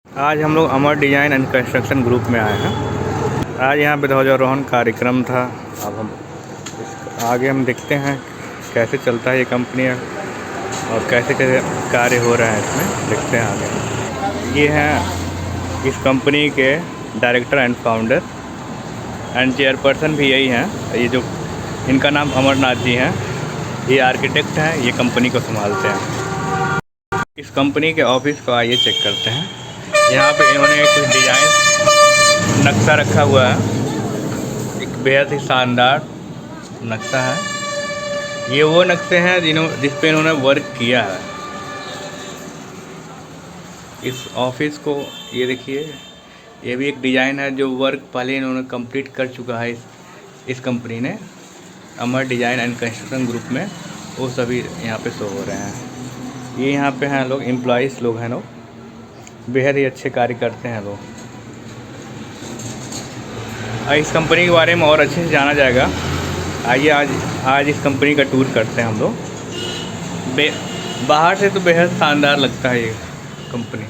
आज हम लोग अमर डिज़ाइन एंड कंस्ट्रक्शन ग्रुप में आए हैं। आज यहाँ पे ध्वजारोहण कार्यक्रम था। अब हम आगे देखते हैं कैसे चलता है ये कंपनी और कैसे कैसे कार्य हो रहे हैं इसमें, देखते हैं आगे। ये हैं इस कंपनी के director and founder and chairperson भी यही हैं। ये जो इनका नाम अमरनाथ जी हैं, ये आर्किटेक्ट हैं, ये कंपनी को संभालते हैं। इस कंपनी के ऑफिस को आइए चेक करते हैं। यहाँ पे इन्होंने कुछ डिज़ाइन नक्शा रखा हुआ है, एक बेहद ही शानदार नक्शा है। ये वो नक्शे हैं जिस पे इन्होंने वर्क किया है। इस ऑफिस को ये देखिए, ये भी एक डिज़ाइन है जो वर्क पहले इन्होंने कंप्लीट कर चुका है इस कंपनी ने। अमर डिज़ाइन एंड कंस्ट्रक्शन ग्रुप में वो सभी यहाँ पे शो हो रहे हैं। ये यहाँ पे हैं लोग, एम्प्लॉइज़ लोग हैं, लोग बेहद ही अच्छे कार्य करते हैं लोग। इस कंपनी के बारे में और अच्छे से जाना जाएगा। आइए आज इस कंपनी का टूर करते हैं हम लोग। बाहर से तो बेहद शानदार लगता है ये कंपनी।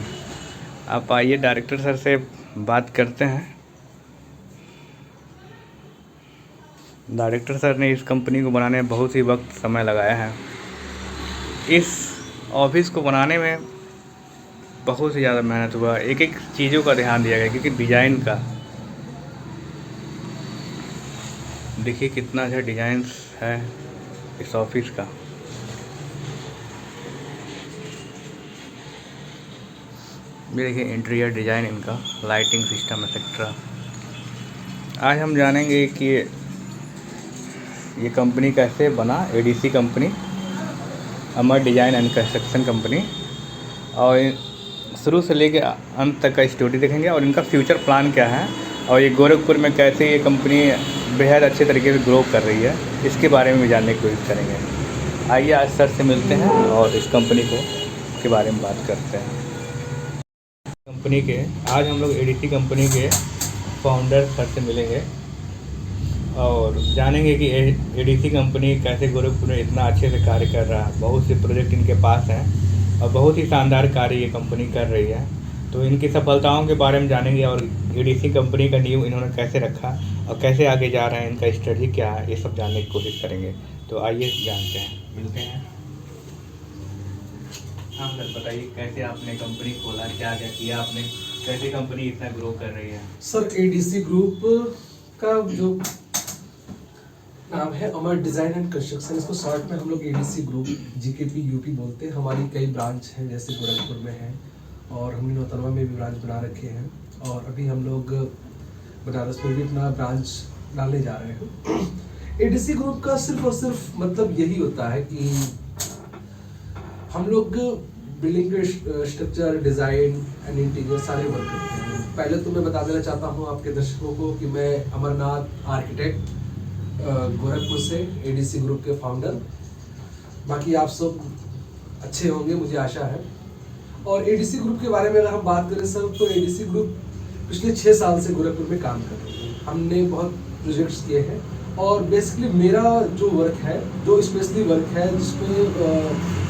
आप आइए, डायरेक्टर सर से बात करते हैं। डायरेक्टर सर ने इस कंपनी को बनाने में बहुत ही वक्त समय लगाया है। इस ऑफिस को बनाने में बहुत ही ज़्यादा मेहनत हुआ, एक एक चीज़ों का ध्यान दिया गया, क्योंकि डिज़ाइन का देखिए कितना अच्छा डिज़ाइन है इस ऑफिस का। ये देखिए इंटीरियर डिज़ाइन इनका, लाइटिंग सिस्टम एक्सेट्रा। आज हम जानेंगे कि ये कंपनी कैसे बना, ADC company, Amar design and construction company, और शुरू से लेकर अंत तक का स्टोरी देखेंगे और इनका फ्यूचर प्लान क्या है, और ये गोरखपुर में कैसे ये कंपनी बेहद अच्छे तरीके से ग्रो कर रही है, इसके बारे में भी जानने की कोशिश करेंगे। आइए आज सर से मिलते हैं और इस कंपनी के बारे में बात करते हैं। कंपनी के आज हम लोग एडीसी कंपनी के फाउंडर सर से मिलेंगे और जानेंगे कि एडीसी कंपनी कैसे गोरखपुर में इतना अच्छे से कार्य कर रहा है। बहुत से प्रोजेक्ट इनके पास हैं और बहुत ही शानदार कार्य ये कंपनी कर रही है। तो इनकी सफलताओं के बारे में जानेंगे और एडीसी कंपनी का नींव इन्होंने कैसे रखा और कैसे आगे जा रहे हैं, इनका स्ट्रेटजी क्या है, ये सब जानने की कोशिश करेंगे। तो आइए जानते हैं, मिलते हैं। हाँ सर, बताइए कैसे आपने कंपनी खोला, क्या क्या किया आपने, कैसे कंपनी इतना ग्रो कर रही है? सर एडीसी ग्रुप का जो नाम है अमर डिज़ाइन एंड कंस्ट्रक्शन, इसको शॉर्ट में हम लोग एडीसी ग्रुप जीकेपी यूपी बोलते हैं। हमारी कई ब्रांच हैं, जैसे गोरखपुर में है और हमने नौतनवा में भी ब्रांच बना रखे हैं, और अभी हम लोग बनारस में भी अपना ब्रांच डालने जा रहे हैं। एडीसी ग्रुप का सिर्फ और सिर्फ मतलब यही होता है कि हम लोग बिल्डिंग के स्ट्रक्चर, डिज़ाइन एंड इंटीरियर सारे वर्क करते हैं। पहले तो मैं बता देना चाहता हूँ आपके दर्शकों को कि मैं अमरनाथ आर्किटेक्ट, गोरखपुर से, एडीसी ग्रुप के फाउंडर। बाकी आप सब अच्छे होंगे, मुझे आशा है। और एडीसी ग्रुप के बारे में अगर हम बात करें सर, तो एडीसी ग्रुप पिछले 6 साल से गोरखपुर में काम कर रही है। हमने बहुत प्रोजेक्ट्स किए हैं और बेसिकली मेरा जो वर्क है, जो स्पेशली वर्क है जिसमें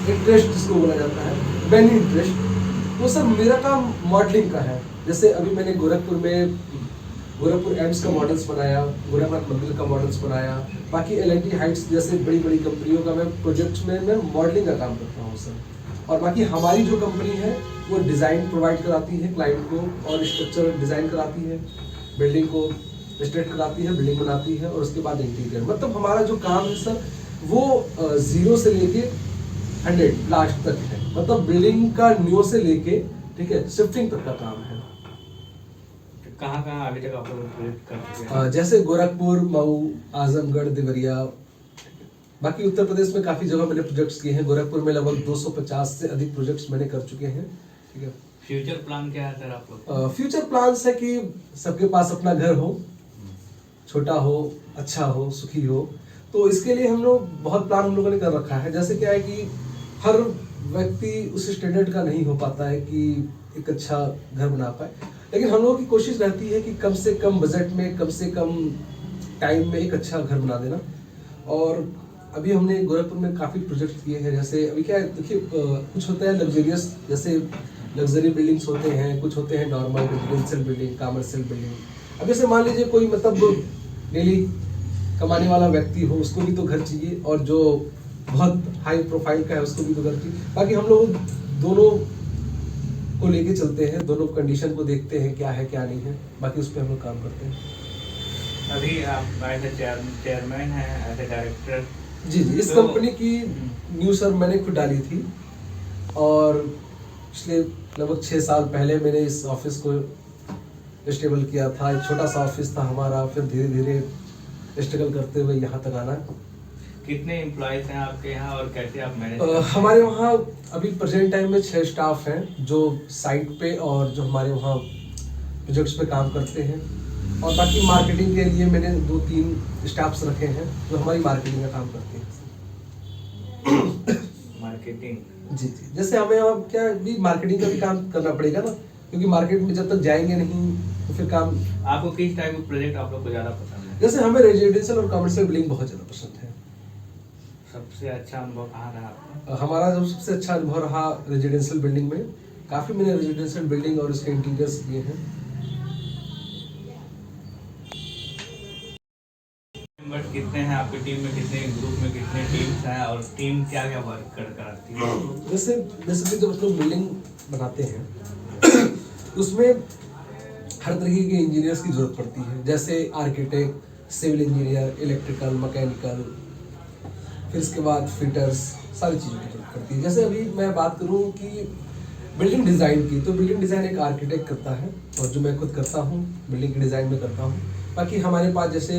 इंटरेस्ट जिसको बोला जाता है, मैन इंटरेस्ट, वो सर मेरा काम मॉडलिंग का है। जैसे अभी मैंने गोरखपुर एम्स का मॉडल्स बनाया, गोरखनाथ मंदिर का मॉडल्स बनाया, बाकी एल&टी हाइट्स जैसे बड़ी बड़ी कंपनियों का मैं प्रोजेक्ट्स में मैं मॉडलिंग का काम करता हूँ सर। और बाकी हमारी जो कंपनी है वो डिज़ाइन प्रोवाइड कराती है क्लाइंट को, और स्ट्रक्चर डिज़ाइन कराती है, बिल्डिंग को स्ट्रेट कराती है, बिल्डिंग बनाती है, और उसके बाद इंटीरियर। मतलब हमारा जो काम है सर वो 0 से लेके 100 लास्ट तक है। मतलब बिल्डिंग का न्यू से लेके, ठीक है, शिफ्टिंग तक का काम है। कहाँ अभी तक आप लोग प्रोजेक्ट कर चुके हैं? जैसे गोरखपुर, मऊ, आजमगढ़, देवरिया, बाकी उत्तर प्रदेश में काफ़ी जगह मैंने प्रोजेक्ट्स किए हैं। गोरखपुर में लगभग 250 से अधिक प्रोजेक्ट्स मैंने कर चुके हैं। ठीक है, फ्यूचर प्लान क्या है सर आप लोग? फ्यूचर प्लान्स है कि सबके पास अपना घर हो, छोटा हो, अच्छा हो, सुखी हो। तो इसके लिए हम लोग बहुत प्लान हम लोगों ने कर रखा है। जैसे क्या है कि हर व्यक्ति उस स्टैंडर्ड का नहीं हो पाता है कि एक अच्छा घर बना पाए, लेकिन हम लोगों की कोशिश रहती है कि कम से कम बजट में, कम से कम टाइम में एक अच्छा घर बना देना। और अभी हमने गोरखपुर में काफ़ी प्रोजेक्ट किए हैं। जैसे अभी क्या है, देखिए कुछ होता है लग्जरियस, जैसे लग्जरी बिल्डिंग्स होते हैं, कुछ होते हैं normal residential building, commercial building. अब जैसे मान लीजिए कोई मतलब डेली कमाने वाला व्यक्ति हो, उसको भी तो घर चाहिए, और जो बहुत हाई प्रोफाइल का है उसको भी तो घर चाहिए। बाकी हम लोग दोनों को लेके चलते हैं, दोनों कंडीशन को देखते हैं क्या है क्या नहीं है, बाकी उस पर हम लोग काम करते हैं। अभी आप एज ए चेयरमैन हैं, एज ए डायरेक्टर? जी जी, इस तो कंपनी की न्यू सर मैंने खुद डाली थी, और पिछले लगभग 6 साल पहले मैंने इस ऑफिस को स्टेबल किया था। एक छोटा सा ऑफिस था हमारा, फिर धीरे धीरे स्ट्रगल करते हुए यहाँ तक आना। कितने एम्प्लॉयज हैं आपके यहाँ और कैसे आप मैनेज? हमारे वहाँ अभी प्रेजेंट टाइम में 6 स्टाफ हैं जो साइट पे और जो हमारे वहाँ प्रोजेक्ट्स पे काम करते हैं, और बाकी मार्केटिंग के लिए मैंने 2-3 स्टाफ्स रखे हैं जो हमारी मार्केटिंग का काम करते हैं। मार्केटिंग? जी जी, जैसे हमें अब क्या भी मार्केटिंग का भी काम करना पड़ेगा ना, क्योंकि मार्केट में जब तक जाएंगे नहीं तो फिर काम। आपको किस टाइप का प्रोजेक्ट आप लोग को ज़्यादा पसंद है? जैसे हमें रेजिडेंशियल और कमर्शियल बिल्डिंग बहुत ज़्यादा पसंद है। सबसे अच्छा अनुभव कहाँ रहा आपका? हमारा जो सबसे अच्छा अनुभव रहा रेजिडेंशियल बिल्डिंग में, काफ़ी मैंने रेजिडेंशियल बिल्डिंग और उसके इंटीरियर्स किए हैं। मेंबर्स कितने हैं आपकी टीम में, कितने ग्रुप में कितने टीम्स हैं, और टीम क्या क्या वर्क करती है? जैसे बेसिकली जब हम लोग बिल्डिंग बनाते हैं उसमें हर तरीके के इंजीनियर्स की जरूरत पड़ती है, जैसे architect, civil engineer, electrical, mechanical, फिर इसके बाद फिटर्स, सारी चीज़ों की जरूरत पड़ती है। जैसे अभी मैं बात करूँ कि बिल्डिंग डिज़ाइन की, तो बिल्डिंग डिज़ाइन एक आर्किटेक्ट करता है, और जो मैं खुद करता हूँ बिल्डिंग की डिज़ाइन में करता हूँ। बाकी हमारे पास जैसे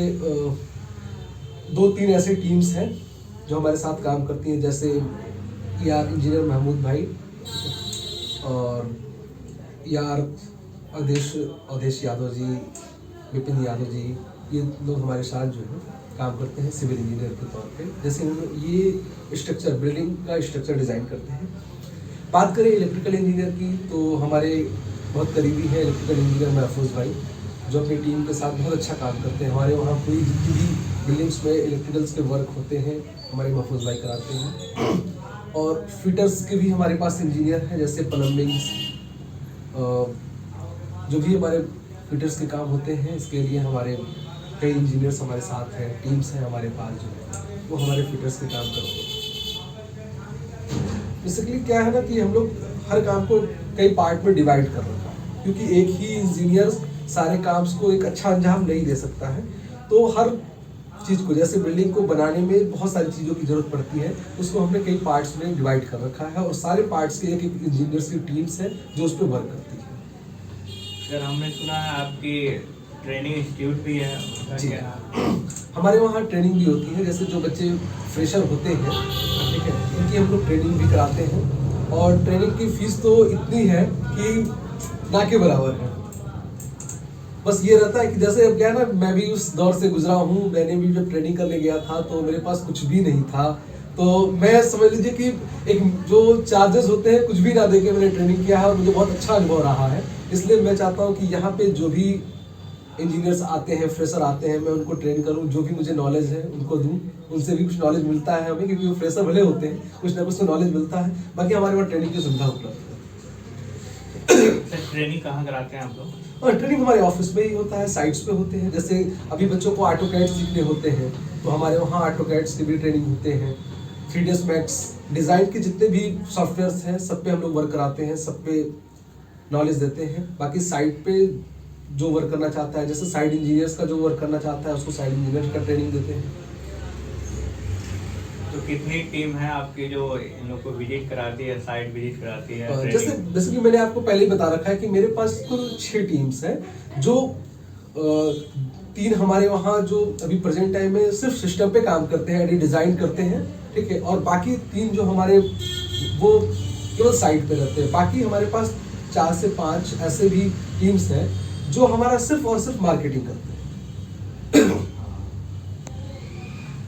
2-3 ऐसे टीम्स हैं जो हमारे साथ काम करती हैं, जैसे यार इंजीनियर महमूद भाई और यार अवधेश यादव जी, विपिन यादव जी, ये लोग हमारे साथ जो है काम करते हैं सिविल इंजीनियर के तौर पे। जैसे इन्होंने ये स्ट्रक्चर, बिल्डिंग का स्ट्रक्चर डिज़ाइन करते हैं। बात करें इलेक्ट्रिकल इंजीनियर की, तो हमारे बहुत करीबी है इलेक्ट्रिकल इंजीनियर महफूज भाई, जो अपनी टीम के साथ बहुत अच्छा काम करते हैं। हमारे वहाँ पूरी जितनी भी बिल्डिंग्स में इलेक्ट्रिकल्स के वर्क होते हैं हमारे महफूज भाई कराते हैं। और फिटर्स के भी हमारे पास इंजीनियर हैं, जैसे प्लम्बिंग्स, जो भी हमारे फिटर्स के काम होते हैं, इसके लिए हमारे कई इंजीनियर्स हमारे साथ हैं, टीम्स हैं हमारे पास जो है वो हमारे फिटर्स के काम करते हैं। बेसिकली क्या है ना कि हम लोग हर काम को कई पार्ट में डिवाइड कर रखा है, क्योंकि एक ही इंजीनियर सारे काम को एक अच्छा अंजाम नहीं दे सकता है। तो हर चीज़ को, जैसे बिल्डिंग को बनाने में बहुत सारी चीज़ों की ज़रूरत पड़ती है, उसको हमने कई पार्ट्स में डिवाइड कर रखा है, और सारे पार्ट्स के एक एक इंजीनियर्स की टीम्स है जो उस पर वर्क करती है। सर, हमने सुना है आपकी ट्रेनिंग इंस्टीट्यूट भी है, उसका जी, क्या? हमारे वहाँ ट्रेनिंग भी होती है। जैसे जो बच्चे फ्रेशर होते हैं, ठीक है, उनकी हम लोग ट्रेनिंग भी कराते हैं, और ट्रेनिंग की फीस तो इतनी है कि ना के बराबर है। बस ये रहता है कि जैसे अब क्या है ना, मैं भी उस दौर से गुजरा हूँ। मैंने भी जब ट्रेनिंग करने गया था तो मेरे पास कुछ भी नहीं था, तो मैं समझ लीजिए कि एक जो चार्जेस होते हैं कुछ भी ना दे के मैंने ट्रेनिंग किया है, और मुझे बहुत अच्छा अनुभव रहा है। इसलिए मैं चाहता हूँ कि यहाँ पे जो भी इंजीनियर्स आते हैं, फ्रेशर आते हैं, मैं उनको ट्रेन करूँ, जो भी मुझे नॉलेज है उनको दूँ। उनसे भी कुछ नॉलेज मिलता है हमें, क्योंकि वो फ्रेशर भले होते हैं, कुछ ना कुछ तो नॉलेज मिलता है। बाकी हमारे वहाँ ट्रेनिंग की सुविधा उपलब्ध है। ट्रेनिंग कहाँ कराते हैं आप लोग? और ट्रेनिंग हमारे ऑफिस में ही होता है, साइट्स पे होते हैं। जैसे अभी बच्चों को ऑटोकैड सीखने होते हैं, तो हमारे वहाँ ऑटोकैड्स की भी ट्रेनिंग होते हैं। 3ds मैक्स डिज़ाइन के जितने भी सॉफ्टवेयर्स हैं सब पे हम लोग वर्क कराते हैं, सब पे नॉलेज देते हैं। बाकी साइट पे जो वर्क करना चाहता है, जैसे साइट इंजीनियर्स का जो वर्क करना चाहता है उसको साइट इंजीनियर्स का ट्रेनिंग देते हैं। तो कितनी टीम है आपकी जो इन लोग को विजिट कराती है, साइट विजिट कराती है? जैसे कि मैंने आपको पहले ही बता रखा है कि मेरे पास कुल 6 टीम्स हैं, जो 3 हमारे वहाँ जो अभी प्रेजेंट टाइम में सिर्फ सिस्टम पे काम करते हैं, डिज़ाइन करते हैं, ठीक है, और बाकी 3 जो हमारे वो केवल साइट पे रहते हैं। बाकी हमारे पास 4 से 5 ऐसे भी टीम्स हैं जो हमारा सिर्फ और सिर्फ मार्केटिंग करते हैं।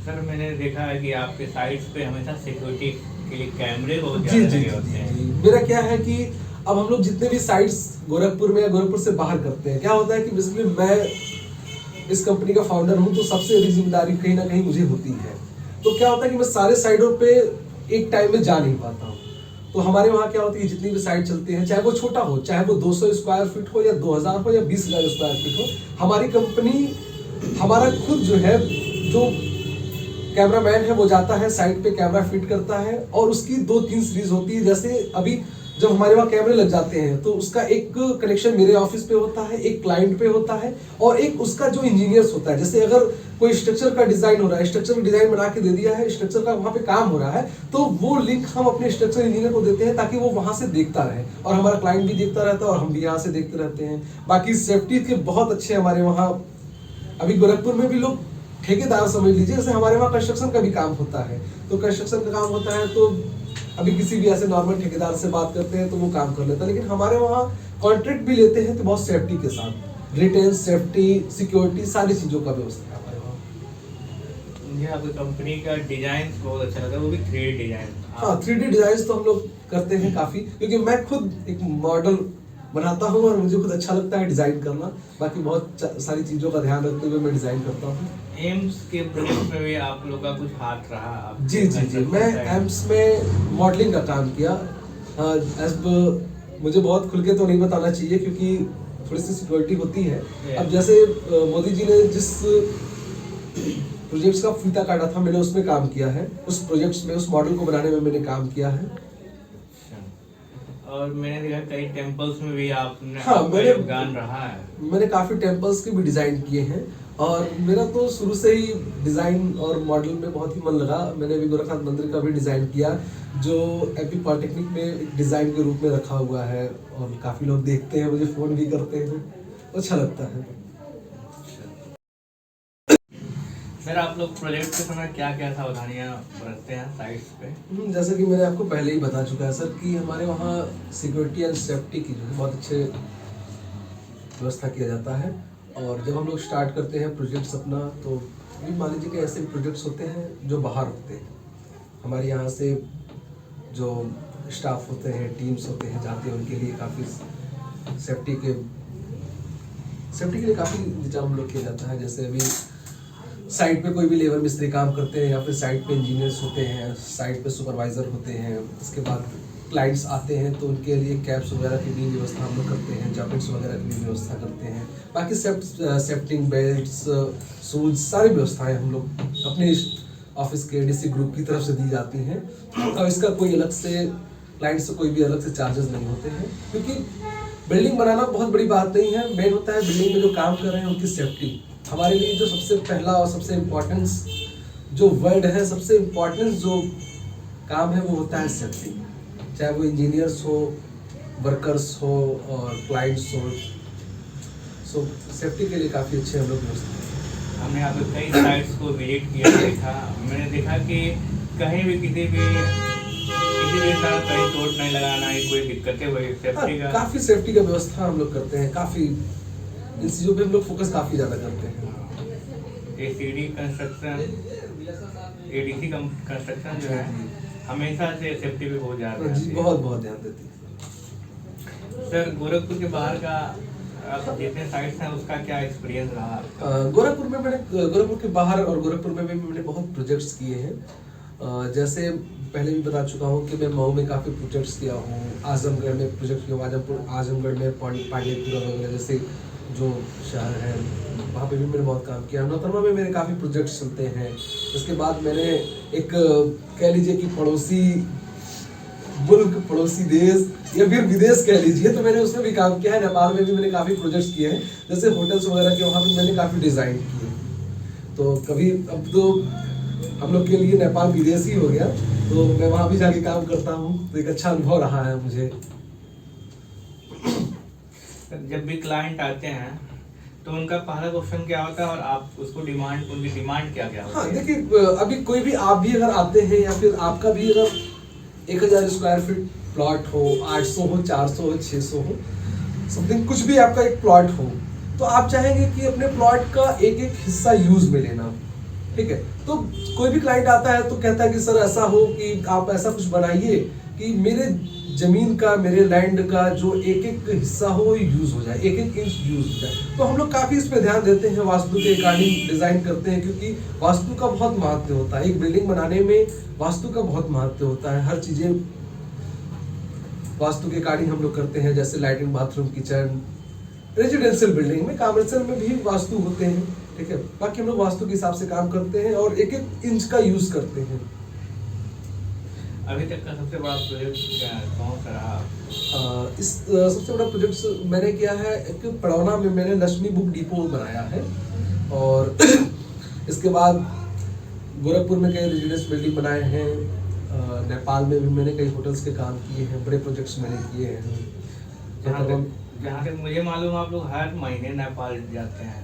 सर, मैंने देखा है कि आपके साइट्स पे हमेशा सिक्योरिटी के लिए कैमरे बहुत जी ज़्यादा जी लगे होते हैं। मेरा क्या है कि अब हम लोग जितने भी साइट्स गोरखपुर में या गोरखपुर से बाहर करते हैं, क्या होता है कि बेसिकली मैं इस कंपनी का फाउंडर हूँ, तो सबसे बड़ी जिम्मेदारी कहीं ना कहीं मुझे होती है। तो क्या होता है कि मैं सारे साइडों पे एक टाइम में जा नहीं पाता हूँ, तो हमारे वहाँ क्या होती है, जितनी भी साइट चलती है, चाहे वो छोटा हो, चाहे वो 200 स्क्वायर फीट हो या 2000 हो या 20,000 स्क्वायर फीट हो, हमारी कंपनी, हमारा खुद जो है, जो कैमरामैन है वो जाता है साइट पे, कैमरा फिट करता है और उसकी 2-3 सीरीज होती है। जैसे अभी जब हमारे वहाँ कैमरे लग जाते हैं तो उसका एक कनेक्शन मेरे ऑफिस पे होता है, एक क्लाइंट पे होता है और एक उसका जो इंजीनियर्स होता है। जैसे अगर कोई स्ट्रक्चर का डिजाइन हो रहा है, स्ट्रक्चर का डिजाइन बना के दे दिया है, स्ट्रक्चर का वहाँ पे काम हो रहा है, तो वो लिंक हम अपने स्ट्रक्चर इंजीनियर को देते हैं ताकि वो वहाँ से देखता रहे और हमारा क्लाइंट भी देखता रहता है और हम भी यहाँ से देखते रहते हैं। बाकी सेफ्टी के बहुत अच्छे हमारे वहाँ, अभी गोरखपुर में भी लोग ठेकेदार समझ लीजिए, जैसे हमारे वहाँ कंस्ट्रक्शन का भी काम होता है, तो कंस्ट्रक्शन का काम होता है तो अभी किसी भी ऐसे नॉर्मल ठेकेदार से बात करते हैं तो वो काम कर लेता है, लेकिन हमारे वहाँ कॉन्ट्रैक्ट भी लेते हैं तो बहुत सेफ्टी के साथ, रिटेल सेफ्टी, सिक्योरिटी, सारी चीज़ों का व्यवस्था है हमारे वहाँ। मुझे आपकी कंपनी का डिजाइन बहुत अच्छा लगा, वो भी 3D डिजाइन। हाँ, 3D डिजाइन तो हम लोग करते हैं काफ़ी, क्योंकि मैं खुद एक मॉडल बनाता हूँ और मुझे खुद अच्छा लगता है डिज़ाइन करना। बाकी बहुत सारी चीज़ों का ध्यान रखते हुए मैं डिज़ाइन करता हूँ। एम्स के प्रोजेक्ट में भी आप लोग का कुछ हाथ रहा? जी जी जी, मैं एम्स में मॉडलिंग का काम किया। मुझे बहुत खुल के तो नहीं बताना चाहिए क्योंकि थोड़ी सी सिक्योरिटी होती है। अब जैसे मोदी जी ने जिस प्रोजेक्ट्स का फीता काटा था, मैंने उसमें काम किया है, उस प्रोजेक्ट्स में, उस मॉडल को बनाने में मैंने काम किया है। और मैंने देखा कई टेम्पल्स में भी आपने, हाँ, मेरे योगदान रहा है। मैंने काफ़ी टेम्पल्स के भी डिज़ाइन किए हैं और मेरा तो शुरू से ही डिज़ाइन और मॉडल में बहुत ही मन लगा। मैंने अभी गोरखनाथ मंदिर का भी डिज़ाइन किया जो एमपी पॉलिटेक्निक में एक डिज़ाइन के रूप में रखा हुआ है और काफ़ी लोग देखते हैं, मुझे फ़ोन भी करते हैं, अच्छा लगता है। सर, आप लोग प्रोजेक्ट के समय क्या क्या सावधानियां बरतते हैं साइट्स पे? जैसे कि मैंने आपको पहले ही बता चुका है सर कि हमारे वहाँ सिक्योरिटी एंड सेफ्टी की जो है बहुत अच्छे व्यवस्था किया जाता है। और जब हम लोग स्टार्ट करते हैं प्रोजेक्ट्स अपना, तो अभी मान लीजिए कि ऐसे प्रोजेक्ट्स होते हैं जो बाहर होते हैं, हमारे यहाँ से जो स्टाफ होते हैं, टीम्स होते हैं, जाते हैं, उनके लिए काफ़ी सेफ्टी के लिए काफ़ी इंतजाम हम लोग किया जाता है। जैसे अभी साइट पे कोई भी लेबर मिस्त्री काम करते हैं या फिर साइट पे इंजीनियर्स होते हैं, साइट पे सुपरवाइज़र होते हैं, उसके बाद क्लाइंट्स आते हैं तो उनके लिए कैप्स वगैरह की भी व्यवस्था हम लोग करते हैं, जैकेट्स वगैरह की भी व्यवस्था करते हैं। बाकी सेफ्टिंग बेल्ट्स, शूज, सारी व्यवस्थाएं हम लोग अपने ऑफिस के डीसी ग्रुप की तरफ से दी जाती हैं और इसका कोई अलग से क्लाइंट से कोई भी अलग से चार्जेस नहीं होते हैं, क्योंकि बिल्डिंग बनाना बहुत बड़ी बात नहीं है। मेन होता है बिल्डिंग में जो काम कर रहे हैं उनकी सेफ्टी। हमारे लिए जो सबसे पहला और सबसे इम्पोर्टेंस जो वर्ड है, सबसे इम्पोर्टेंस जो काम है वो होता है सेफ्टी। चाहे वो इंजीनियर्स हो, वर्कर्स हो और क्लाइंट्स हो, सो सेफ्टी के लिए काफ़ी अच्छे हम लोग व्यवस्था हैं। हमने यहाँ पे कई साइट्स को विजिट किया, देखा, मैंने देखा कि कहीं भी किसी भी साथ कहीं चोट नहीं लगाना है, कोई दिक्कतें हुई सेफ्टी का, काफ़ी सेफ्टी का व्यवस्था हम लोग करते हैं। काफ़ी इन चीज़ों पे हम लोग फोकस काफ़ी ज़्यादा करते हैं। एसीडी कंस्ट्रक्शन, एडीसी कंस्ट्रक्शन जो है हमेशा से सेफ्टी पे बहुत ज़्यादा जी, बहुत ध्यान देती है। सर, गोरखपुर के बाहर का आप जितने साइट्स हैं उसका क्या एक्सपीरियंस रहा आपका? गोरखपुर में मैंने, गोरखपुर के बाहर और गोरखपुर में भी मैंने बहुत प्रोजेक्ट्स किए हैं। जैसे पहले भी बता चुका हूँ कि मैं मऊ में काफ़ी प्रोजेक्ट्स किया हूँ, आजमगढ़ में प्रोजेक्ट किया, आजमगढ़ में पांडेपुरा वगैरह जैसे जो शहर है वहाँ पे भी मैंने बहुत काम किया। नौतनवा में मेरे काफ़ी प्रोजेक्ट्स चलते हैं। उसके बाद मैंने एक कह लीजिए कि पड़ोसी मुल्क, पड़ोसी देश या फिर विदेश कह लीजिए, तो मैंने उसमें भी काम किया है। नेपाल में भी मैंने काफ़ी प्रोजेक्ट्स किए हैं, जैसे होटल्स वगैरह के, वहाँ पे मैंने काफ़ी डिज़ाइन किए। तो कभी, अब तो हम लोग के लिए नेपाल विदेश ही हो गया, तो मैं वहाँ भी जाके काम करता हूँ, तो एक अच्छा अनुभव रहा है मुझे। जब भी क्लाइंट आते हैं तो उनका पहला क्वेश्चन क्या होता है और आप उसको उनकी डिमांड क्या क्या होती है? हाँ, देखिए, अभी कोई भी आप भी अगर आते हैं या फिर आपका भी अगर 1000 स्क्वायर फीट प्लॉट हो, 800 हो, 400 हो, 600 हो, समथिंग कुछ भी आपका एक प्लॉट हो, तो आप चाहेंगे कि अपने प्लॉट का एक एक हिस्सा यूज में लेना, ठीक है। तो कोई भी क्लाइंट आता है तो कहता है कि सर ऐसा हो कि आप ऐसा कुछ बनाइए कि मेरे जमीन का, मेरे लैंड का जो एक एक हिस्सा हो वो यूज हो जाए, एक एक इंच यूज हो जाए। तो हम लोग काफ़ी इस पे ध्यान देते हैं, वास्तु के अकॉर्डिंग डिज़ाइन करते हैं, क्योंकि वास्तु का बहुत महत्व होता है। एक बिल्डिंग बनाने में वास्तु का बहुत महत्व होता है। हर चीज़ें वास्तु के अकॉर्डिंग हम लोग करते हैं, जैसे latrine, bathroom, kitchen. Residential building में, कमर्शियल में भी वास्तु होते हैं, ठीक है। बाकी हम लोग वास्तु के हिसाब से काम करते हैं और एक एक इंच का यूज करते हैं। अभी तक का सबसे बड़ा प्रोजेक्ट क्या है, कौन सा रहा? इस सबसे बड़ा प्रोजेक्ट मैंने किया है, एक पड़ौना में मैंने लक्ष्मी बुक डिपो बनाया है, और इसके बाद गोरखपुर में कई रेजिडेंस बिल्डिंग बनाए हैं, नेपाल में भी मैंने कई होटल्स के काम किए हैं, बड़े प्रोजेक्ट्स मैंने किए हैं। जहाँ तक मुझे मालूम आप लोग हर महीने नेपाल जाते हैं।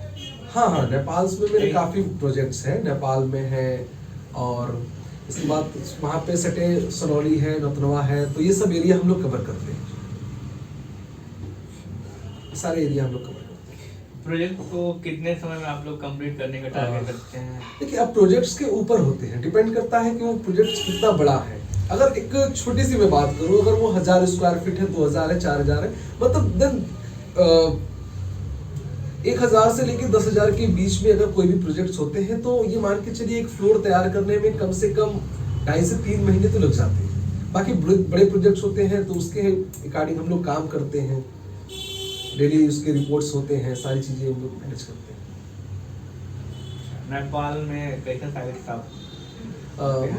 हाँ, नेपाल में मेरे काफ़ी प्रोजेक्ट्स हैं, नेपाल में है, और इसके बाद वहाँ पे सटे सनौली है, नौतनवा है, तो ये सब एरिया हम लोग कवर करते हैं, सारे एरिया हम लोग कवर करते हैं। प्रोजेक्ट को कितने समय में आप लोग कंप्लीट करने का टारगेट रखते हैं? देखिए, अब प्रोजेक्ट्स के ऊपर होते हैं, डिपेंड करता है कि वो प्रोजेक्ट कितना बड़ा है। अगर एक छोटी सी मैं बात करूँ, अगर वो 1000 स्क्वायर फीट है, 2000 है, 4000 है, मतलब देन 1000 से लेकर 10,000 के बीच में अगर कोई भी प्रोजेक्ट्स होते हैं, तो ये मान के चलिए एक फ्लोर तैयार करने में कम से कम 2.5 से 3 महीने तो लग जाते हैं। बाकी बड़े प्रोजेक्ट्स होते हैं तो उसके अकॉर्डिंग हम लोग काम करते हैं, डेली उसके रिपोर्ट्स होते हैं, सारी चीज़ें हम लोग मैनेज करते हैं। नेपाल में कैसा साइट था?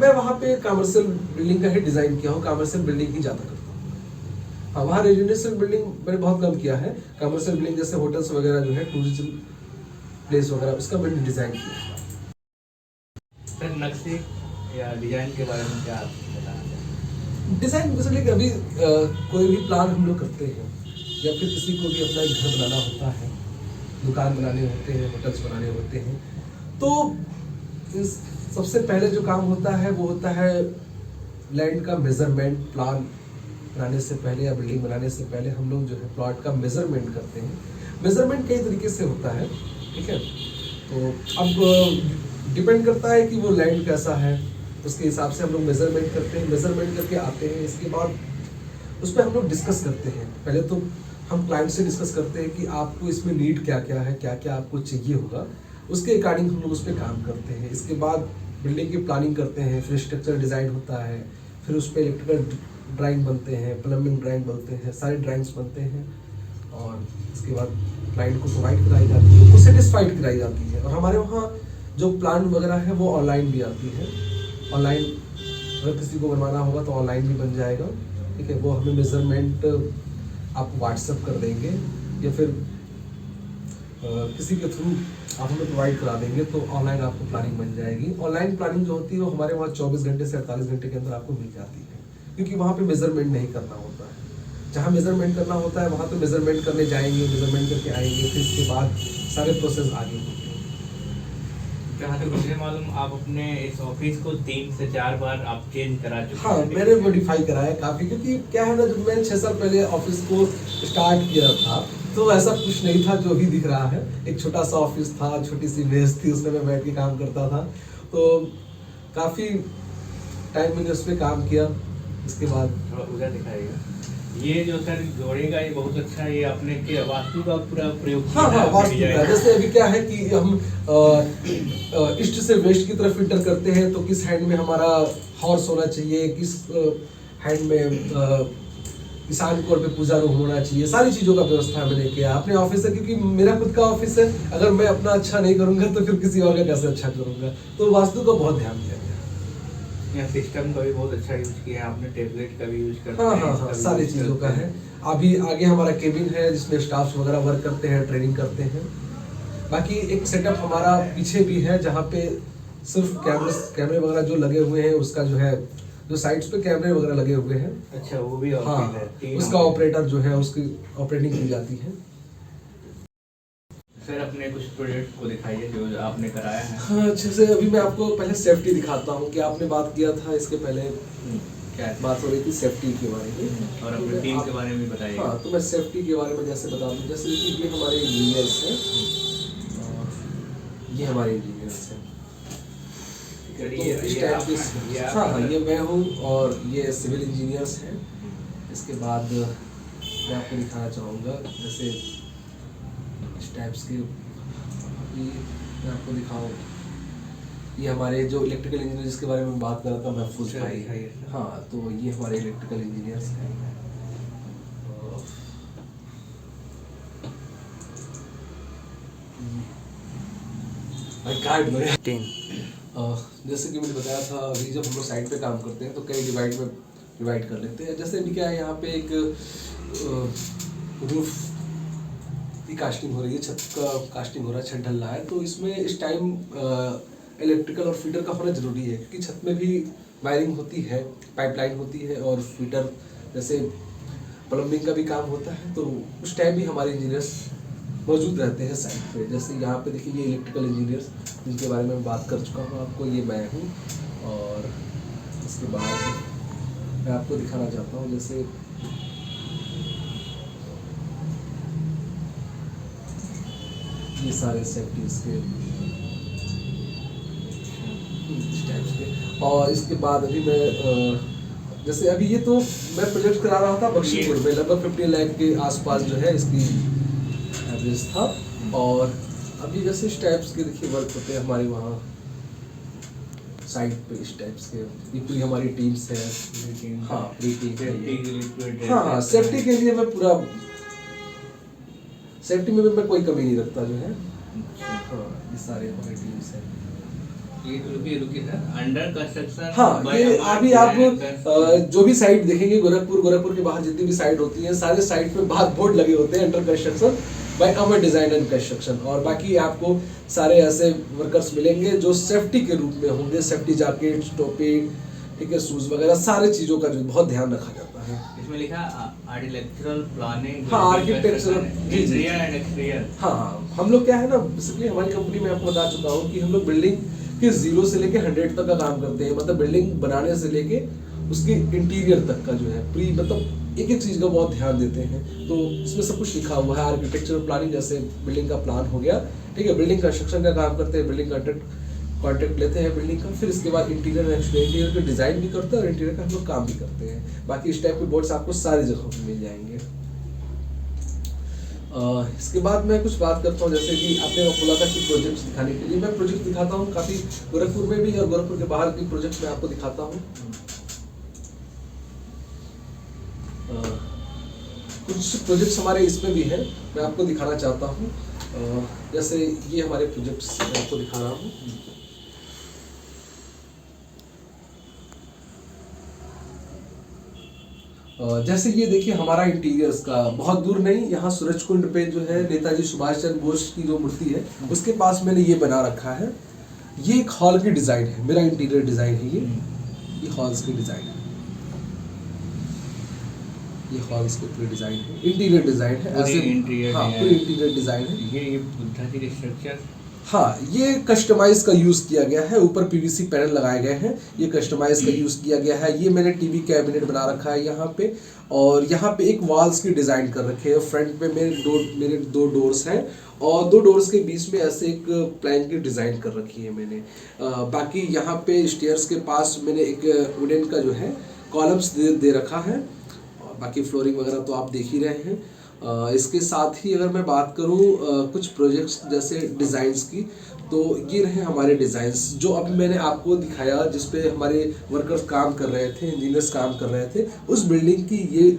मैं वहाँ पे कमर्शियल बिल्डिंग का ही डिज़ाइन किया हूँ, कमर्शियल बिल्डिंग ही ज़्यादा करता हूँ। हाँ, वहाँ रेजिडेंशियल बिल्डिंग मैंने बहुत कम किया है, कमर्शियल बिल्डिंग जैसे होटल्स वगैरह जो है, टूरिज्म प्लेस वगैरह, उसका मैंने डिज़ाइन किया है। सर, नक्शे या डिजाइन के बारे में क्या आप बताना चाहेंगे? डिज़ाइन बेसिकली अभी कोई भी प्लान हम लोग करते हैं, या फिर किसी को भी अपना एक घर बनाना होता है, दुकान बनाने होते हैं, होटल्स बनाने होते हैं, तो सबसे पहले जो काम होता है वो होता है लैंड का मेजरमेंट। प्लान बनाने से पहले या बिल्डिंग बनाने से पहले हम लोग जो है प्लॉट का मेजरमेंट करते हैं। मेजरमेंट कई तरीके से होता है, ठीक है। तो अब डिपेंड करता है कि वो लैंड कैसा है, उसके हिसाब से हम लोग मेजरमेंट करते हैं, मेजरमेंट करके आते हैं। इसके बाद उस पर हम लोग डिस्कस करते हैं। पहले तो हम क्लाइंट से डिस्कस करते हैं कि आपको इसमें नीड क्या क्या है, क्या क्या आपको चाहिए होगा, उसके अकॉर्डिंग हम लोग उस पर काम करते हैं। इसके बाद बिल्डिंग की प्लानिंग करते हैं, फिर स्ट्रक्चर डिज़ाइन होता है, फिर उस पर इलेक्ट्रिकल ड्राइंग बनते हैं, प्लम्बिंग ड्राइंग बनते हैं, सारे ड्राइंग्स बनते हैं, और इसके बाद क्लाइंट को प्रोवाइड कराई जाती है, उसको सेटिस्फाइड कराई जाती है। और हमारे वहाँ जो प्लान वगैरह है वो ऑनलाइन भी आती है। ऑनलाइन अगर किसी को बनवाना होगा तो ऑनलाइन भी बन जाएगा, ठीक है। वो हमें मेजरमेंट आप व्हाट्सएप कर देंगे, या फिर किसी के थ्रू आप हमें प्रोवाइड करा देंगे, तो ऑनलाइन आपको प्लानिंग बन जाएगी। ऑनलाइन प्लानिंग जो होती है वो हमारे वहाँ 24 घंटे से 48 घंटे के अंदर आपको मिल जाती है, क्योंकि वहाँ पे मेजरमेंट नहीं करना होता है। जहाँ मेजरमेंट करना होता है वहाँ तो मेजरमेंट करने जाएंगे, मेजरमेंट करके आएंगे, फिर इसके बाद सारे प्रोसेस आगे होते हैं। जहाँ तक मुझे मालूम, आप अपने इस ऑफिस को 3 से 4 बार आप चेंज करा चुके हैं। हाँ, मैंने मॉडिफाई करा है काफ़ी, क्योंकि क्या है ना, जब मैंने 6 साल पहले ऑफिस को स्टार्ट किया था तो ऐसा कुछ नहीं था जो अभी दिख रहा है। एक छोटा सा ऑफिस था, छोटी सी मेज थी, उसमें मैं बैठ के काम करता था, तो काफ़ी टाइम मैंने उस पर काम किया। इसके बाद थोड़ा उधर दिखाइएगा। ये जो सर जोड़ेगा, ये बहुत अच्छा है, ये अपने के वास्तु का पूरा प्रयोग किया हाँ, है वास्तु डिजाइन का। जैसे अभी क्या है कि हम ईस्ट से वेस्ट की तरफ फिल्टर करते हैं, तो किस हैंड में हमारा हॉर्स होना चाहिए, किस हैंड में ईशान कोर पे पूजा रूम होना चाहिए, सारी चीज़ों का व्यवस्था मैंने किया अपने ऑफिस से। क्योंकि मेरा खुद का ऑफिस है, अगर मैं अपना अच्छा नहीं करूँगा तो फिर किसी और का कैसे अच्छा करूँगा, तो वास्तु का बहुत ध्यान दिया गया। या सिस्टम का भी बहुत अच्छा यूज किया है आपने, टेबलेट का भी यूज करते हाँ हैं, हाँ इसका हाँ, भी सारी यूज चीज़ों का करते है। हैं। अभी आगे हमारा केबिन है जिसमें स्टाफ्स वगैरह वर्क करते हैं, ट्रेनिंग करते हैं। बाकी एक सेटअप हमारा पीछे भी है जहाँ पे सिर्फ कैमरे वगैरह जो लगे हुए हैं, उसका जो है जो साइड्स पे कैमरे वगैरह लगे हुए हैं, अच्छा, वो भी हाँ, ऑफिस है, 3 उसका ऑफिस। ऑपरेटर जो है उसकी ऑपरेटिंग की जाती है। सर, अपने कुछ प्रोजेक्ट को दिखाइए जो आपने कराया है। हाँ, अच्छे से। अभी मैं आपको पहले सेफ्टी दिखाता हूँ कि आपने बात किया था इसके पहले, क्या है? बात हो रही थी सेफ्टी के बारे में, और अपने टीम के बारे में बताइए। हाँ, तो मैं सेफ्टी के बारे में जैसे बता दूँ, जैसे कि ये हमारे इंजीनियर्स हैं और ये हमारे इंजीनियर्स हैं। तो इस टाइप के, हाँ हाँ, ये मैं हूँ और ये सिविल इंजीनियर्स हैं। इसके बाद मैं आपको दिखाना चाहूँगा जैसे इस टाइप्स के, मैं आपको दिखाऊँ, ये हमारे जो इलेक्ट्रिकल इंजीनियर जिसके बारे में बात कर रहा था महफूज भाई, हाँ, तो ये हमारे इलेक्ट्रिकल इंजीनियर्स हैं। कार्ड में 10 जैसे कि मैंने बताया था, अभी जब हम लोग साइड पे काम करते हैं तो कई डिवाइड कर लेते हैं। जैसे अभी क्या है, यहाँ पे एक रूफ की कास्टिंग हो रही है, छत का कास्टिंग हो रहा है, छत ढल रहा है। तो इसमें इस टाइम इलेक्ट्रिकल और फीडर का होना ज़रूरी है, क्योंकि छत में भी वायरिंग होती है, पाइपलाइन होती है और फीडर जैसे प्लम्बिंग का भी काम होता है। तो उस टाइम भी हमारे इंजीनियर्स मौजूद रहते हैं साइट पे। जैसे यहाँ पे देखिए, ये इलेक्ट्रिकल इंजीनियर्स जिनके बारे में मैं बात कर चुका हूँ आपको, ये मैं हूँ। और इसके बाद मैं आपको दिखाना चाहता हूँ, जैसे ये सारे सेफ्टी इसके इस टाइप्स के। और इसके बाद अभी मैं जैसे अभी ये तो मैं प्रोजेक्ट करा रहा था बख्शीपुर में, लगभग 15 लाख के आसपास जो है इसकी एवरेज था। और अभी जैसे इस टाइप्स के देखिए वर्क होते हैं हमारे वहाँ साइट पे, इस टाइप्स के। ये पूरी हमारी टीम्स है। हाँ, पूरी टीम है। हाँ, सेफ्टी के लिए मैं पूरा, सेफ्टी में भी मैं कोई कमी नहीं रखता जो है। हाँ, ये सारे हमारी टीम्स हैं। ये रुकी सर, अंडर कंस्ट्रक्शन। हाँ, ये अभी आप जो भी साइट देखेंगे गोरखपुर के बाहर जितनी भी साइट होती है, सारे साइट पे बाहर बोर्ड लगे होते हैं, under construction by Amar design and construction. और बाकी आपको सारे ऐसे वर्कर्स मिलेंगे जो सेफ्टी के रूप में होंगे, सेफ्टी जैकेट, टोपी, ठीक है, शूज वगैरह सारे चीजों का जो बहुत ध्यान रखा जाता है। इसमें लिखा आर्किटेक्चरल प्लानिंग। हाँ, आर्किटेक्चरल, जी जी, इंटीरियर एंड एक्सटीरियर। हाँ, हम लोग क्या है ना, बेसिकली हमारी कंपनी में आपको बता चुका हूँ कि हम लोग बिल्डिंग के 0 से लेके 100 तक का काम करते हैं। मतलब बिल्डिंग बनाने से लेके उसके इंटीरियर तक का जो है मतलब एक चीज का बहुत ध्यान देते हैं। तो इसमें सब कुछ लिखा हुआ है। आर्किटेक्चरल प्लानिंग, जैसे बिल्डिंग का प्लान हो गया, ठीक है, बिल्डिंग कंस्ट्रक्शन का काम करते हैं, बिल्डिंग कॉन्ट्रैक्ट लेते हैं बिल्डिंग का। फिर इसके बाद इंटीरियर का डिजाइन भी करते हैं और इंटीरियर का हम लोग काम भी करते हैं। बाकी इस टाइप के बोर्ड्स आपको सारी जगहों पर मिल जाएंगे। इसके बाद मैं कुछ बात करता हूँ, जैसे कि आपने बोला था कि प्रोजेक्ट्स दिखाने के लिए, मैं प्रोजेक्ट दिखाता हूँ काफ़ी गोरखपुर में भी और गोरखपुर के बाहर भी प्रोजेक्ट मैं आपको दिखाता हूँ। कुछ प्रोजेक्ट्स हमारे इसमें भी हैं, मैं आपको दिखाना चाहता हूँ। जैसे ये हमारे प्रोजेक्ट्स मैं आपको दिखा रहा हूँ। जैसे ये देखिए, हमारा इंटीरियर्स का बहुत दूर नहीं, यहाँ सूरजकुंड पे जो है नेताजी सुभाष चंद्र बोस की जो मूर्ति है उसके पास मैंने ये बना रखा है। ये एक हॉल की डिजाइन है, मेरा इंटीरियर डिजाइन है। ये हॉल्स की डिजाइन है, ये हॉल्स की पूरी डिजाइन है, इंटीरियर डिजाइन है ऐसे। हाँ, पूरी इंटीरियर डिजाइन है। ये बुद्धा जी के स्ट्रक्चर। हाँ, ये कस्टमाइज का यूज किया गया है, ऊपर पीवीसी पैनल लगाए गए हैं, ये कस्टमाइज का यूज किया गया है। ये मैंने टीवी कैबिनेट बना रखा है यहाँ पे। और यहाँ पे एक वॉल्स की डिजाइन कर रखे है। फ्रंट पे मेरे दो डोर्स हैं और 2 डोर्स के बीच में ऐसे एक प्लैंक की डिजाइन कर रखी है मैंने। बाकी यहाँ पे स्टेयर्स के पास मैंने एक वुडन का जो है कॉलम्स दे रखा है। और बाकी फ्लोरिंग वगैरह तो आप देख ही रहे हैं। इसके साथ ही अगर मैं बात करूँ कुछ प्रोजेक्ट्स जैसे डिज़ाइंस की, तो ये रहे हमारे डिज़ाइंस जो अभी मैंने आपको दिखाया, जिस पे हमारे वर्कर्स काम कर रहे थे, इंजीनियर्स काम कर रहे थे। उस बिल्डिंग की ये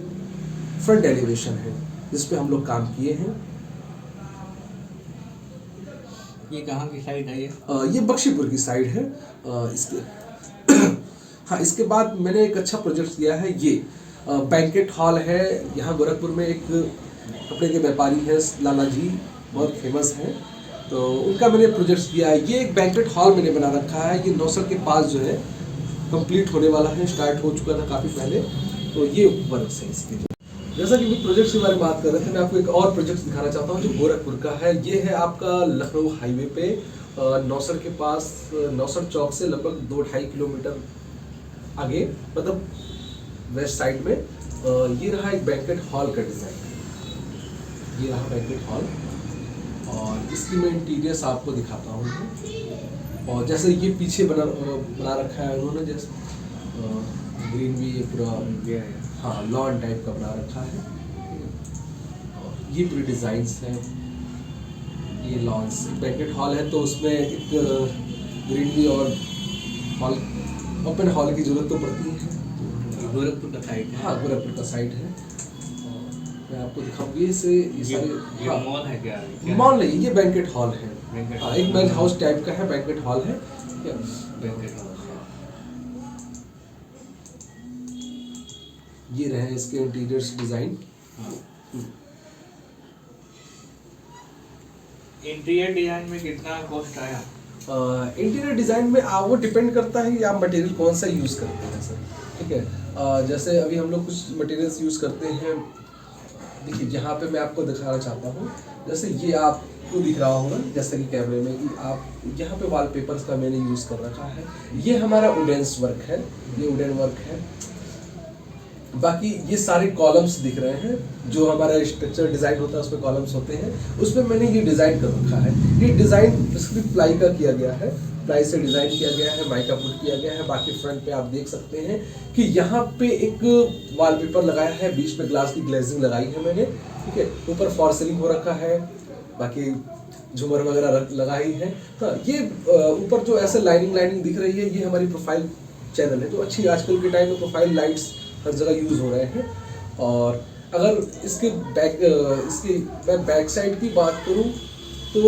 फ्रंट एलिवेशन है जिस पे हम लोग काम किए हैं। ये कहाँ की साइड है? ये बख्शीपुर की साइड है। इसके हाँ, इसके बाद मैंने एक अच्छा प्रोजेक्ट किया है। ये बैंकेट हॉल है। यहाँ गोरखपुर में एक कपड़े के व्यापारी हैं लाला जी, बहुत फेमस हैं, तो उनका मैंने प्रोजेक्ट किया है। ये एक बैंकेट हॉल मैंने बना रखा है। ये नौसर के पास जो है कंप्लीट होने वाला है, स्टार्ट हो चुका था काफ़ी पहले। तो ये वर्क है इसके। जैसा कि प्रोजेक्ट के बारे में बात कर रहे थे, मैं आपको एक और प्रोजेक्ट दिखाना चाहता हूँ जो गोरखपुर का है। ये है आपका लखनऊ हाईवे पे नौसर के पास, नौसर चौक से लगभग 2-2.5 किलोमीटर आगे, मतलब वेस्ट साइड में। ये रहा एक बैंकेट हॉल का डिज़ाइन, ये रहा बैंकेट हॉल। और इसकी मैं इंटीरियर्स आपको दिखाता हूँ। और जैसे ये पीछे बना रखा है उन्होंने, जैसे ग्रीन भी ये पूरा, हाँ, लॉन टाइप का बना रखा है। और ये पूरी डिज़ाइंस हैं, ये लॉन्स। बैंकेट हॉल है तो उसमें एक ग्रीनरी और हॉल, ओपन हॉल की ज़रूरत तो पड़ती है। गोरखपुर का साइट है। हाँ, गोरखपुर का साइट है। मैं आपको दिखाऊँ ये से ये ये सारे, हाँ मॉल है क्या मॉल नहीं, ये बैंकेट हॉल है। Banquet हाँ, hall। एक मैरिज हाउस टाइप का है, बैंकेट हॉल है। ठीक है। बैंकेट हॉल है। ये रहे इसके इंटीरियर्स डिजाइन। इंटीरियर डिजाइन में कितना कॉस्ट आया? इंटीरियर डिजाइन में वो डिपेंड करता है कि आप मटेरियल कौन सा यूज़ करते हैं सर। ठीक है। जैसे अभी हम लोग कुछ मटेरियल्स यूज़ करते हैं, देखिए जहाँ पे मैं आपको दिखाना चाहता हूँ, जैसे ये आपको दिख रहा होगा जैसे कि कैमरे में कि आप यहाँ पे वॉलपेपर्स का मैंने यूज़ कर रखा है। ये हमारा वुडेन्स वर्क है, ये वुडन वर्क है। बाकी ये सारे कॉलम्स दिख रहे हैं, जो हमारा स्ट्रक्चर डिज़ाइन होता है उसमें कॉलम्स होते हैं, उसमें मैंने ये डिज़ाइन कर रखा है। ये डिज़ाइन सिर्फ प्लाई का किया गया है, प्लाई से डिज़ाइन किया गया है, माइका पुट किया गया है। बाकी फ्रंट पे आप देख सकते हैं कि यहाँ पे एक वॉलपेपर लगाया है, बीच में ग्लास की ग्लेजिंग लगाई है मैंने। ठीक है। ऊपर फॉर सीलिंग हो रखा है, बाकी झूमर वगैरह लगाई है। हाँ, ये ऊपर जो ऐसे लाइनिंग दिख रही है, ये हमारी प्रोफाइल चैनल है, जो अच्छी आजकल के टाइम में प्रोफाइल लाइट्स हर जगह यूज़ हो रहे हैं। और अगर इसके मैं बैक साइड की बात करूं तो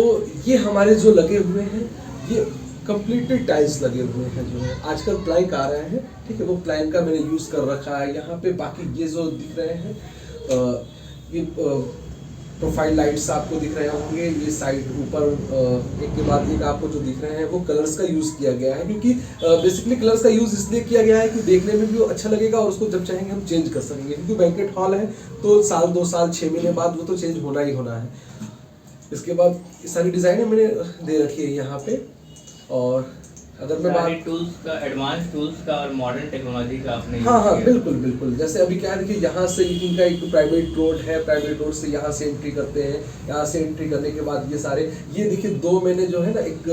ये हमारे जो लगे हुए हैं, ये कंप्लीटली टाइल्स लगे हुए हैं, जो है आजकल प्लाइंक आ रहे हैं। ठीक है। वो प्लाइंक का मैंने यूज़ कर रखा है यहाँ पे। बाकी ये जो दिख रहे हैं, ये प्रोफाइल लाइट्स आपको दिख रहे होंगे, ये साइड ऊपर एक के बाद एक आपको जो दिख रहे हैं वो कलर्स का यूज़ किया गया है, क्योंकि बेसिकली कलर्स का यूज़ इसलिए किया गया है कि देखने में भी वो अच्छा लगेगा और उसको जब चाहेंगे हम चेंज कर सकेंगे, क्योंकि बैंकेट हॉल है तो साल 2 साल 6 महीने बाद वो तो चेंज होना ही होना है। इसके बाद सारी डिज़ाइनें मैंने दे रखी है यहाँ पे। और अगर मैं बात टूल्स का, एडवांस टूल्स का और मॉडर्न टेक्नोलॉजी का आपने हाँ बिल्कुल। जैसे अभी क्या है, देखिए यहाँ से इनका एक प्राइवेट रोड है, प्राइवेट रोड से यहाँ से एंट्री करते हैं। यहाँ से एंट्री करने के बाद ये सारे, ये देखिए दो मैंने जो है ना एक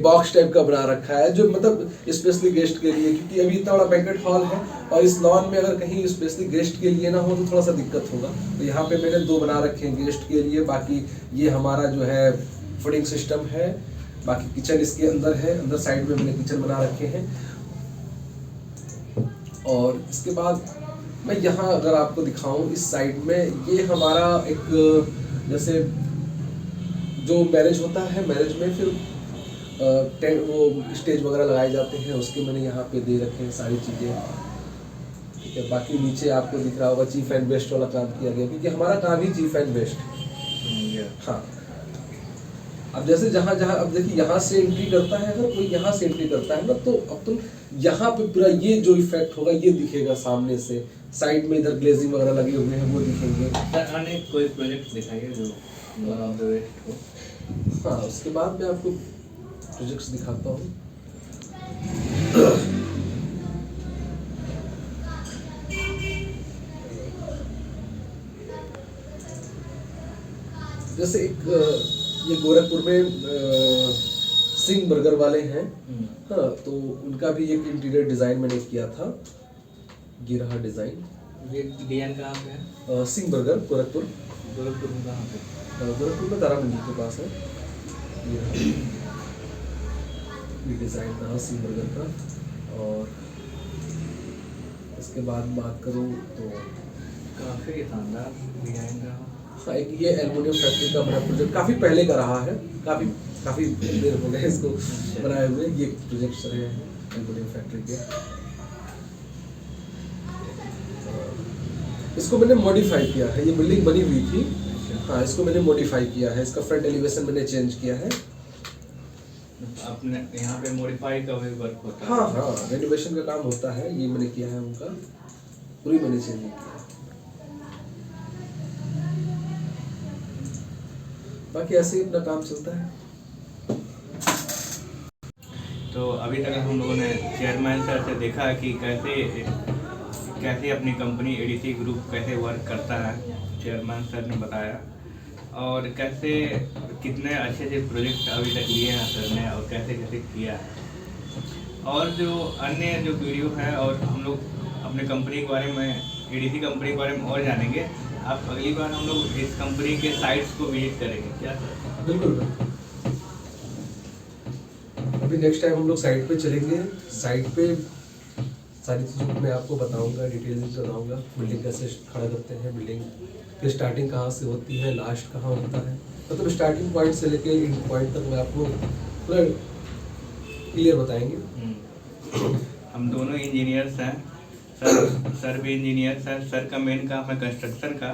बॉक्स टाइप का बना रखा है, जो मतलब स्पेशली गेस्ट के लिए, क्योंकि अभी इतना बड़ा बैंकेट हॉल है और इस लॉन में अगर कहीं स्पेशली गेस्ट के लिए ना हो तो थोड़ा सा दिक्कत होगा। तो यहाँ पे मैंने 2 बना रखे हैं गेस्ट के लिए। बाकी ये हमारा जो है फूडिंग सिस्टम है। बाकी किचन इसके अंदर है, अंदर साइड में मैंने किचन बना रखे हैं। और इसके बाद मैं यहाँ अगर आपको दिखाऊं इस साइड में, ये हमारा एक जैसे जो मैरिज होता है, मैरिज में फिर टेंट वो स्टेज वगैरह लगाए जाते हैं, उसके मैंने यहाँ पे दे रखे हैं सारी चीज़ें। ठीक है। बाकी नीचे आपको दिख रहा होगा चीफ एंड बेस्ट वाला काम किया गया, क्योंकि हमारा काम ही चीफ एंड बेस्ट। हाँ। अब जैसे जहाँ अब देखिए यहाँ से एंट्री करता है, अगर कोई यहाँ से एंट्री करता है ना, तो अब तुम यहाँ पे पूरा ये जो इफेक्ट होगा ये दिखेगा सामने से। साइड में इधर ग्लेजिंग वगैरह लगे हुए हैं वो दिखेंगे। सर अनेक कोई प्रोजेक्ट दिखाइए जो वन ऑफ द बेस्ट हो। हाँ, उसके बाद मैं आपको प्रोजेक्ट्स दिखाता हूँ। जैसे एक ये गोरखपुर में सिंह बर्गर वाले हैं। हाँ, तो उनका भी एक इंटीरियर डिज़ाइन मैंने किया था। ये रहा डिज़ाइन। ये डिजाइन कहाँ पे है? सिंह बर्गर गोरखपुर में कहाँ पे? गोरखपुर में तारा मंडी के पास है। ये डिज़ाइन रहा सिंह बर्गर का। और इसके बाद बात करूँ तो काफ़ी शानदार डिजाइन रहा। हाँ, एक ये एल्युमिनियम फैक्ट्री का मेरा प्रोजेक्ट काफ़ी पहले का रहा है, काफ़ी देर हो गए इसको बनाए हुए। ये प्रोजेक्ट्स रहे हैं एल्युमिनियम फैक्ट्री के। इसको मैंने मॉडिफाई किया है, ये बिल्डिंग बनी हुई थी। हाँ, इसको मैंने मॉडिफाई किया है, इसका फ्रंट एलिवेशन मैंने चेंज किया है। अपने यहाँ पे मॉडिफाई का भी वर्क होता है? हाँ, रेनोवेशन का काम होता है, ये मैंने किया है उनका, पूरी मैंने चेंज किया। बाकी ऐसे ही अपना काम चलता है। तो अभी तक हम लोगों ने चेयरमैन सर से देखा कि कैसे अपनी कंपनी एडीसी ग्रुप कैसे वर्क करता है, चेयरमैन सर ने बताया। और कैसे कितने अच्छे से प्रोजेक्ट अभी तक लिए हैं सर ने और कैसे कैसे किया है। और जो अन्य जो वीडियो है और हम लोग अपने कंपनी के बारे में, एडीसी कंपनी के बारे में और जानेंगे। आप अगली बार हम लोग इस कंपनी के साइट्स को विजिट करेंगे क्या सर? बिल्कुल। अभी नेक्स्ट टाइम हम लोग साइट पे चलेंगे। साइट पे सारी चीज़ों को मैं आपको बताऊंगा, डिटेल में बताऊंगा। बिल्डिंग कैसे खड़ा करते हैं, बिल्डिंग की स्टार्टिंग कहाँ से होती है, लास्ट कहाँ होता है, मतलब स्टार्टिंग पॉइंट से लेके एंड पॉइंट तक मैं आपको पूरा क्लियर बताएंगे। हम दोनों इंजीनियर्स हैं। सर भी इंजीनियर्स हैं। सर का मेन काम है कंस्ट्रक्शन का।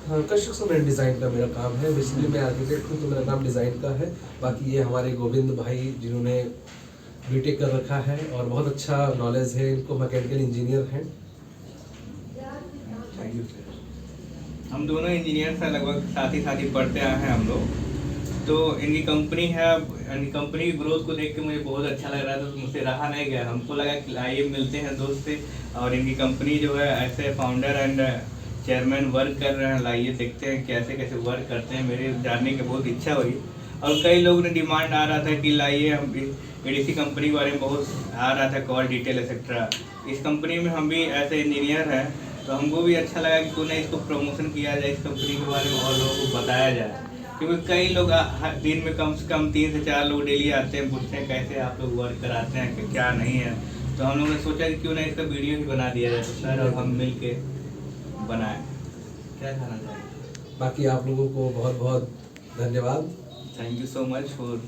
हाँ, कंस्ट्रक्शन एंड डिज़ाइन का मेरा काम है। बेसिकली मैं आर्किटेक्ट हूँ तो मेरा काम डिज़ाइन का है। बाकी ये हमारे गोविंद भाई जिन्होंने बीटेक कर रखा है और बहुत अच्छा नॉलेज है इनको, मैकेनिकल इंजीनियर हैं। Thank you sir. हम दोनों इंजीनियर्स हैं, लगभग साथ ही पढ़ते आए हैं हम लोग। तो इनकी कंपनी है, इनकी कंपनी की ग्रोथ को देख के मुझे बहुत अच्छा लग रहा था, तो मुझसे रहा नहीं गया। हमको लगा कि आइए मिलते हैं दोस्त से, और इनकी कंपनी जो है ऐसे फाउंडर एंड चेयरमैन वर्क कर रहे हैं। लाइए देखते हैं कैसे कैसे वर्क करते हैं। मेरे जानने की बहुत इच्छा हुई, और कई लोगों ने डिमांड आ रहा था कि लाइए, हम एडीसी कंपनी के बारे में बहुत आ रहा था कॉल डिटेल एक्सेट्रा। इस कंपनी में हम भी ऐसे इंजीनियर हैं, तो हमको भी अच्छा लगा कि क्यों नहीं इसको प्रमोशन किया जाए, इस कंपनी के बारे में और लोगों को बताया जाए। क्योंकि कई लोग हर दिन में कम से कम 3 से 4 लोग डेली आते हैं, पूछते हैं कैसे आप लोग वर्क कराते हैं कि क्या नहीं है। तो हम लोगों ने सोचा कि क्यों नहीं इसका वीडियो ही बना दिया जाए, तो सर और हम मिल के बनाए। क्या कहना चाहिए? बाकी आप लोगों को बहुत बहुत धन्यवाद। Thank you so much for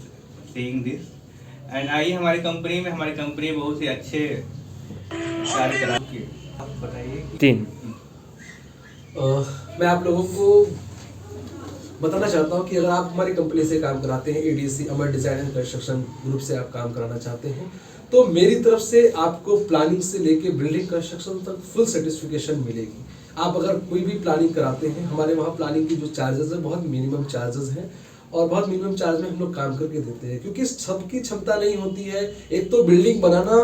seeing this. And आइए हमारी कंपनी में, हमारी कंपनी बहुत ही अच्छे कार्य करा के। आप बताइए। 3 मैं आप लोगों को बताना चाहता हूँ कि अगर आप हमारी कंपनी से काम कराते हैं, ADC Amar design and construction group से आप काम कराना चाहते हैं, तो मेरी तरफ से आपको प्लानिंग से लेके बिल्डिंग कंस्ट्रक्शन तक फुल सर्टिफिकेशन मिलेगी। आप अगर कोई भी प्लानिंग कराते हैं, हमारे वहाँ प्लानिंग की जो चार्जेस है बहुत मिनिमम चार्जेस हैं, और बहुत मिनिमम चार्ज में हम लोग काम करके देते हैं। क्योंकि सबकी क्षमता नहीं होती है, एक तो बिल्डिंग बनाना,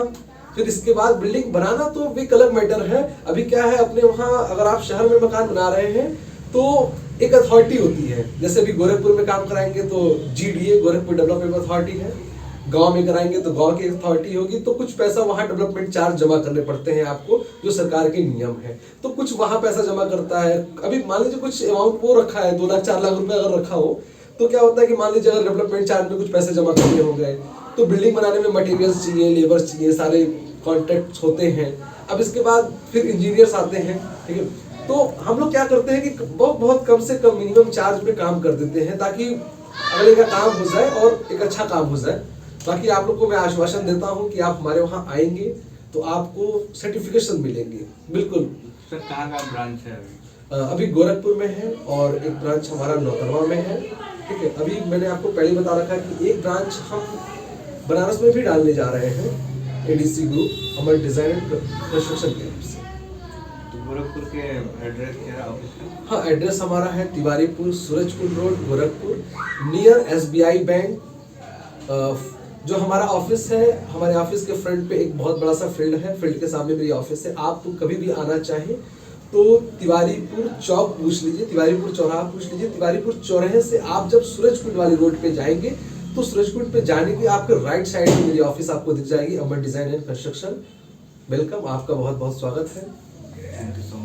फिर इसके बाद बिल्डिंग बनाना तो एक अलग मैटर है। अभी क्या है, अपने वहाँ अगर आप शहर में मकान बना रहे हैं तो एक अथॉरिटी होती है। जैसे अभी गोरखपुर में काम कराएंगे तो GDA गोरखपुर डेवलपमेंट अथॉरिटी है, गांव में कराएंगे तो गांव की अथॉरिटी होगी, तो कुछ पैसा वहाँ डेवलपमेंट चार्ज जमा करने पड़ते हैं आपको, जो सरकार के नियम है। तो कुछ वहाँ पैसा जमा करता है। अभी मान लीजिए कुछ अमाउंट वो रखा है, 2 लाख 4 लाख रुपए अगर रखा हो, तो क्या होता है कि मान लीजिए अगर डेवलपमेंट चार्ज में कुछ पैसे जमा करने हो गए, तो बिल्डिंग बनाने में मटेरियल्स चाहिए, लेबर चाहिए, सारे कॉन्ट्रैक्ट्स होते हैं। अब इसके बाद फिर इंजीनियर्स आते हैं, ठीक है। तो हम लोग क्या करते हैं कि बहुत कम से कम मिनिमम चार्ज पे काम कर देते हैं, ताकि अगले का काम हो जाए और एक अच्छा काम हो जाए। बाकी आप लोग को मैं आश्वासन देता हूँ कि आप हमारे वहाँ आएंगे तो आपको सर्टिफिकेशन मिलेंगे। बिल्कुल। सर कहाँ का ब्रांच है अभी? अभी गोरखपुर में है और एक ब्रांच हमारा नौतरवा में है, ठीक है। अभी मैंने आपको पहले बता रखा है कि एक ब्रांच हम बनारस में भी डालने जा रहे हैं, एडीसी ग्रुप हमारे डिजाइन एंड कंस्ट्रक्शन के नाम से। तो गोरखपुर के एड्रेस क्या है ऑफिस का? हाँ, एड्रेस हमारा है Tiwaripur Surajkund road Gorakhpur, near SBI bank. जो हमारा ऑफिस है, हमारे ऑफिस के फ्रंट पे एक बहुत बड़ा सा फील्ड है, फील्ड के सामने मेरी ऑफिस है। आप कभी भी आना चाहें तो तिवारीपुर चौक पूछ लीजिए, तिवारीपुर चौराहा पूछ लीजिए। तिवारीपुर चौराहे से आप जब सूरजकुंड वाली रोड पे जाएंगे तो सूरजकुंड पे जाने की आपके राइट साइड में मेरी ऑफिस आपको दिख जाएगी, अमर डिजाइन एंड कंस्ट्रक्शन। वेलकम, आपका बहुत बहुत स्वागत है। Thank you so